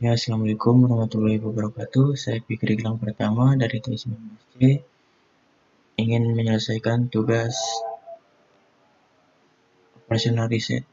Ya, Assalamualaikum warahmatullahi wabarakatuh. Saya Fikri Gilang pertama dari T19C ingin menyelesaikan tugas operasional riset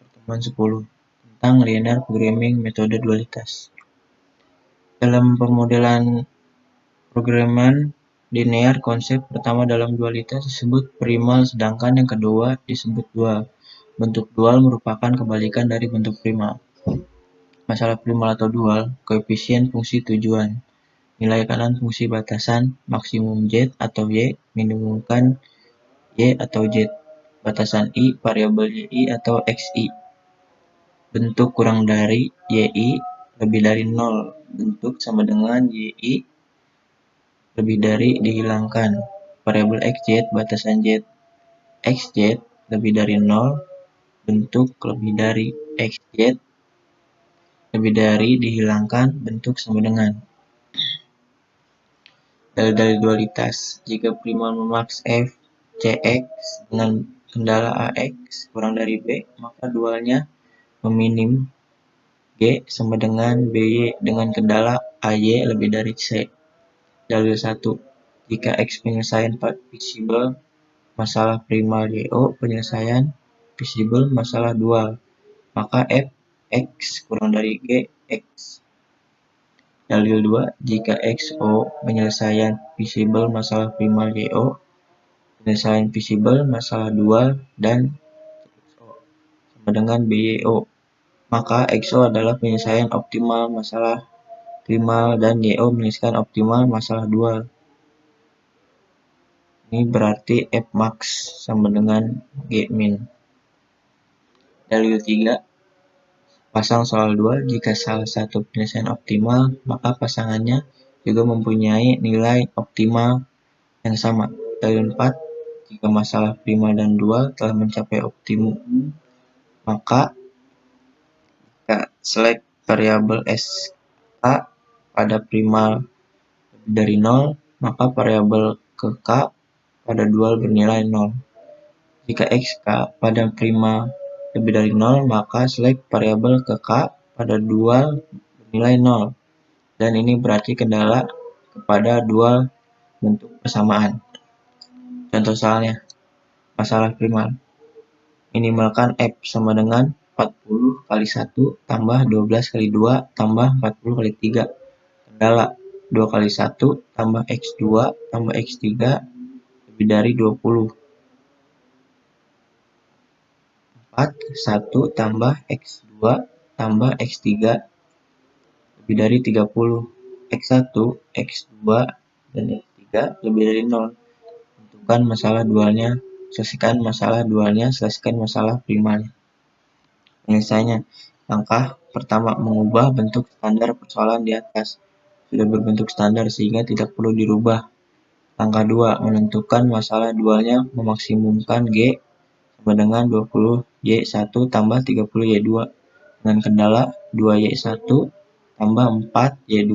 pertemuan 10 tentang linear programming metode dualitas. Dalam pemodelan programan linear, konsep pertama dalam dualitas disebut primal, sedangkan yang kedua disebut dual. Bentuk dual merupakan kebalikan dari bentuk primal. Masalah primal atau dual, koefisien fungsi tujuan. Nilai kanan fungsi batasan maksimum Z atau Y, minimumkan Y atau Z. Batasan I, variabel YI atau XI. Bentuk kurang dari YI lebih dari 0. Bentuk sama dengan YI lebih dari dihilangkan. Variabel XZ, batasan Z. XZ lebih dari 0. Bentuk lebih dari XZ lebih dari dihilangkan. Bentuk sama dengan. Dalil-dalil dualitas. Jika primal memaks F Cx dengan kendala Ax kurang dari B, maka dualnya meminim G sama dengan By dengan kendala Ay lebih dari C. Dalil 1. Jika X penyelesaian visible masalah primal YO penyelesaian visible masalah dual, maka F X kurang dari G X. Dalil 2. Jika XO penyelesaian visible masalah primal YO, penyelesaian visible masalah dual, dan XO sama dengan BYO, maka XO adalah penyelesaian optimal masalah primal dan YO menyelesaikan optimal masalah dual. Ini berarti Fmax sama dengan Gmin. Dalil 3. Pasang soal dual, jika salah satu penyelesaian optimal, maka pasangannya juga mempunyai nilai optimal yang sama. Dalil 4. Jika masalah primal dan dual telah mencapai optimum, maka jika select variabel SK pada primal lebih dari 0, maka variabel ke K pada dual bernilai 0. Jika XK pada primal lebih dari 0, maka select variabel ke K pada dual bernilai 0. Dan ini berarti kendala kepada dual bentuk persamaan. Contoh soalnya, masalah primal. Minimalkan F sama dengan 40 kali 1 tambah 12 kali 2 tambah 40 kali 3. Kendala 2 kali 1 tambah X2 tambah X3 lebih dari 20. 4, 1 tambah X2 tambah X3 lebih dari 30. X1, X2, dan X3 lebih dari 0. Tentukan masalah dualnya, selesaikan masalah dualnya, selesaikan masalah primalnya. Penyelesaiannya. Langkah pertama, mengubah bentuk standar persoalan di atas. Sudah berbentuk standar sehingga tidak perlu dirubah. Langkah 2, menentukan masalah dualnya, memaksimumkan G sama dengan 20Y1 tambah 30Y2 dengan kendala 2Y1 tambah 4Y2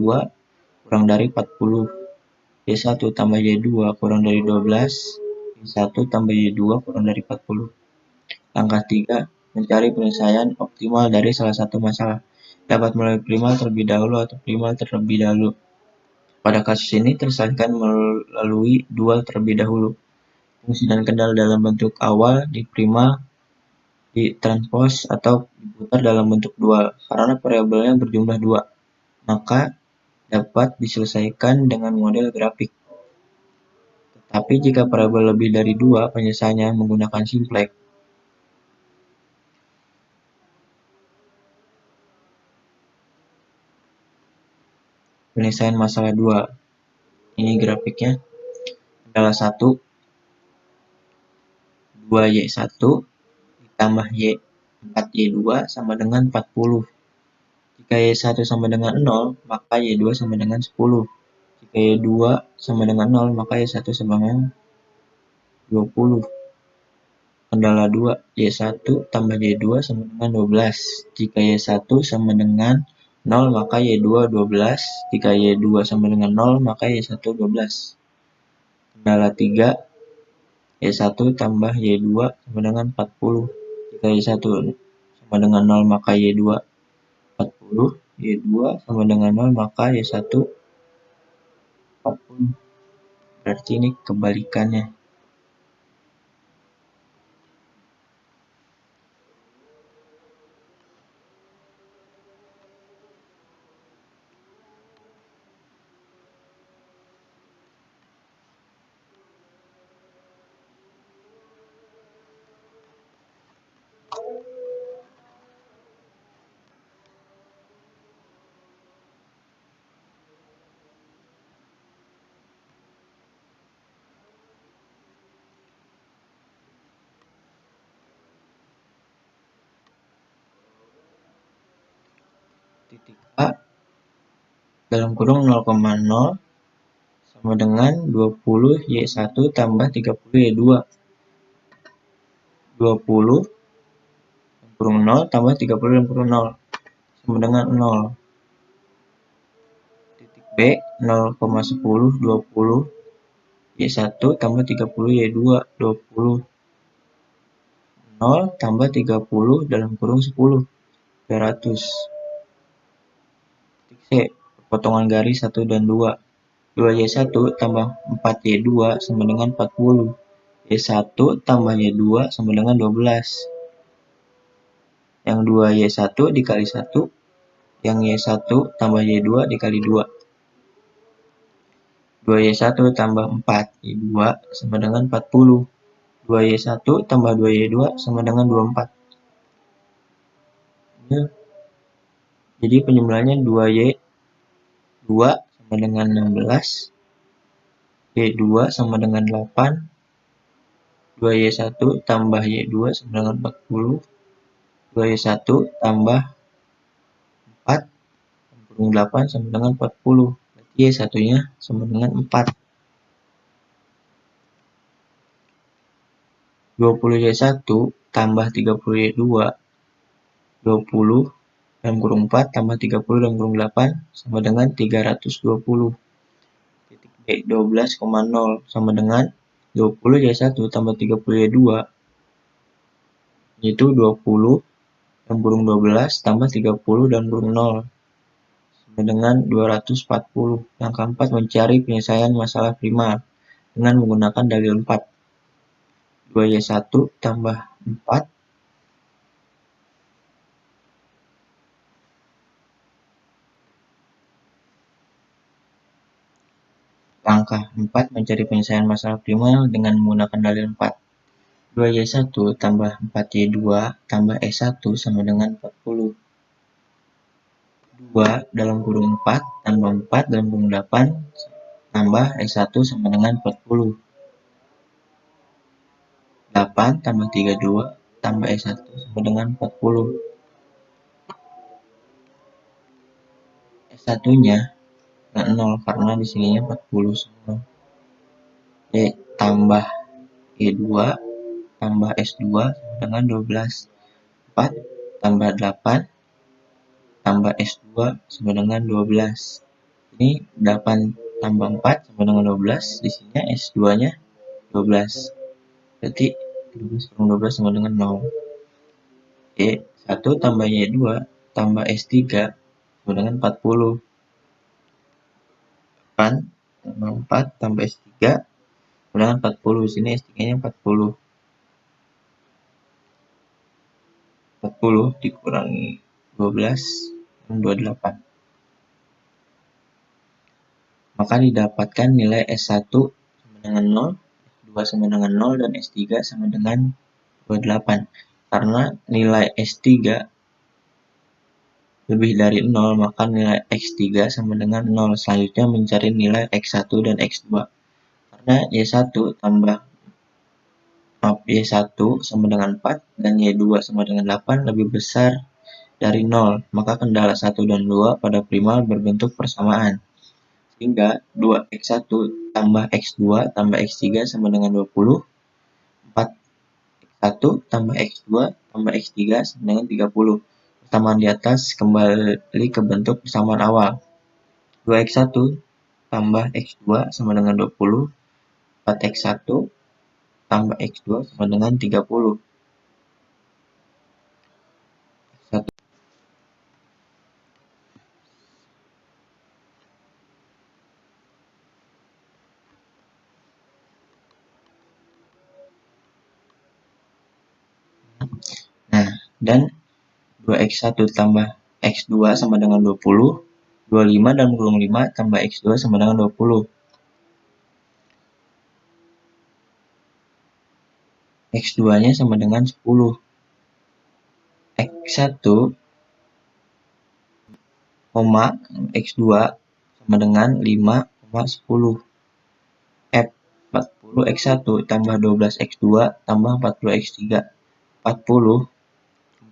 kurang dari 40. Y1 tambah Y2 kurang dari 12. Y1 tambah Y2 kurang dari 40. Langkah 3, mencari penyelesaian optimal dari salah satu masalah. Dapat melalui primal terlebih dahulu atau primal terlebih dahulu. Pada kasus ini terselesaikan melalui dual terlebih dahulu. Fungsi dan kendala dalam bentuk awal di primal ditranspos atau diputar dalam bentuk dual. Karena variabelnya berjumlah 2, maka dapat diselesaikan dengan model grafik. Tetapi jika variabel lebih dari 2, penyelesaiannya menggunakan simplex. Penyelesaian masalah dual. Ini grafiknya. Kendala 1, 2Y1 ditambah Y4Y2 sama dengan 40. Jika Y1 sama dengan 0, maka Y2 sama dengan 10. Jika Y2 sama dengan 0, maka Y1 sama dengan 20. Kendala 2, Y1 tambah Y2 sama dengan 12. Jika Y1 sama dengan 0, maka Y2 12. Jika Y2 sama dengan 0, maka Y1 12. Kendala 3, Y1 tambah Y2 sama dengan 40. Jika Y1 sama dengan 0, maka Y2 40. Y2 sama dengan 0, maka Y1 apapun. Berarti ini kebalikannya. Titik A dalam kurung 0,0 sama dengan 20 Y1 tambah 30 Y2. 20 dalam kurung 0 tambah 30 dalam kurung 0 sama dengan 0. Titik B 0,10 20 Y1 tambah 30 Y2 20. 0 tambah 30 dalam kurung 10 300. Titik C potongan garis 1 dan 2. 2Y1 tambah 4Y2 sama dengan 40. Y1 tambah Y2 sama dengan 12. Yang 2Y1 dikali 1, yang Y1 tambah Y2 dikali 2. 2Y1 tambah 4Y2 sama dengan 40. 2Y1 tambah 2Y2 sama dengan 24. Jadi penjumlahannya 2Y2 sama dengan 16. Y2 sama dengan 8. 2Y1 tambah Y2 sama dengan 40. 2Y1 tambah 4 kurung 8 sama dengan 40. Berarti Y1-nya sama dengan 4. 20Y1 tambah 30Y2. 20 dalam kurung 4 tambah 30 dalam kurung 8 sama dengan 320. Titik B 12,0 sama dengan 20Y1 tambah 30Y2, yaitu 20 dalam kurung 12 tambah 30 dalam kurung 0 sama dengan 240. Yang keempat, mencari penyelesaian masalah primal dengan menggunakan dalil 4. 2Y1 tambah 4 langkah 4, mencari penyelesaian masalah primal dengan menggunakan dalil 4. 2Y1 tambah 4Y2 tambah S1 sama dengan 40. 2 dalam kurung 4 tambah 4 dalam kurung 8 tambah S1 sama dengan 40. 8 tambah 32 tambah S1 sama dengan 40. S1-nya nggak 0 karena di sininya 40 semua. Tambah E2 tambah S2 sama dengan 12. 4 tambah 8 tambah S2 sama dengan 12. Ini 8 tambah 4 sama dengan 12. Di sini S2-nya 12. Berarti 12 kurang 12 sama dengan 0. Y1 tambah Y2 tambah S3 sama dengan 40. 8 tambah 4 tambah S3 sama dengan 40. Di sini S3-nya 40. 40 dikurangi 12 dan 28. Maka didapatkan nilai S1 sama dengan 0, S2 sama dengan 0, dan S3 sama dengan 28. Karena nilai S3 lebih dari 0, maka nilai X3 sama dengan 0. Selanjutnya mencari nilai X1 dan X2. Karena Y1 sama dengan 4 dan Y2 sama dengan 8 lebih besar dari 0, maka kendala 1 dan 2 pada primal berbentuk persamaan. Sehingga 2X1 tambah X2 tambah X3 sama dengan 20. 4X1 tambah X2 tambah X3 sama dengan 30. Persamaan di atas kembali ke bentuk persamaan awal. 2X1 tambah X2 sama dengan 20. 4X1 tambah X2 sama dengan 30. dan 2x1 tambah x2 sama dengan 20, 25 dan kurung 5 tambah x2 sama dengan 20. X2-nya sama dengan 10. X1, X2 sama dengan 5,10. F 40 X1 tambah 12 X2 tambah 40 X3. 40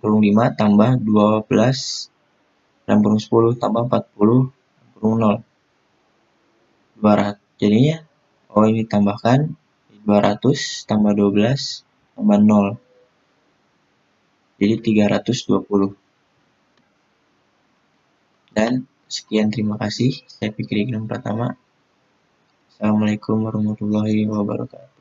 kurung 5 tambah 12 dan kurung 10 tambah 40 kurung 0. 200. Jadinya ini tambahkan 200 tambah 12 tambah 0. Jadi 320. Dan sekian, terima kasih. Saya Fikri Ikram Pratama. Assalamualaikum warahmatullahi wabarakatuh.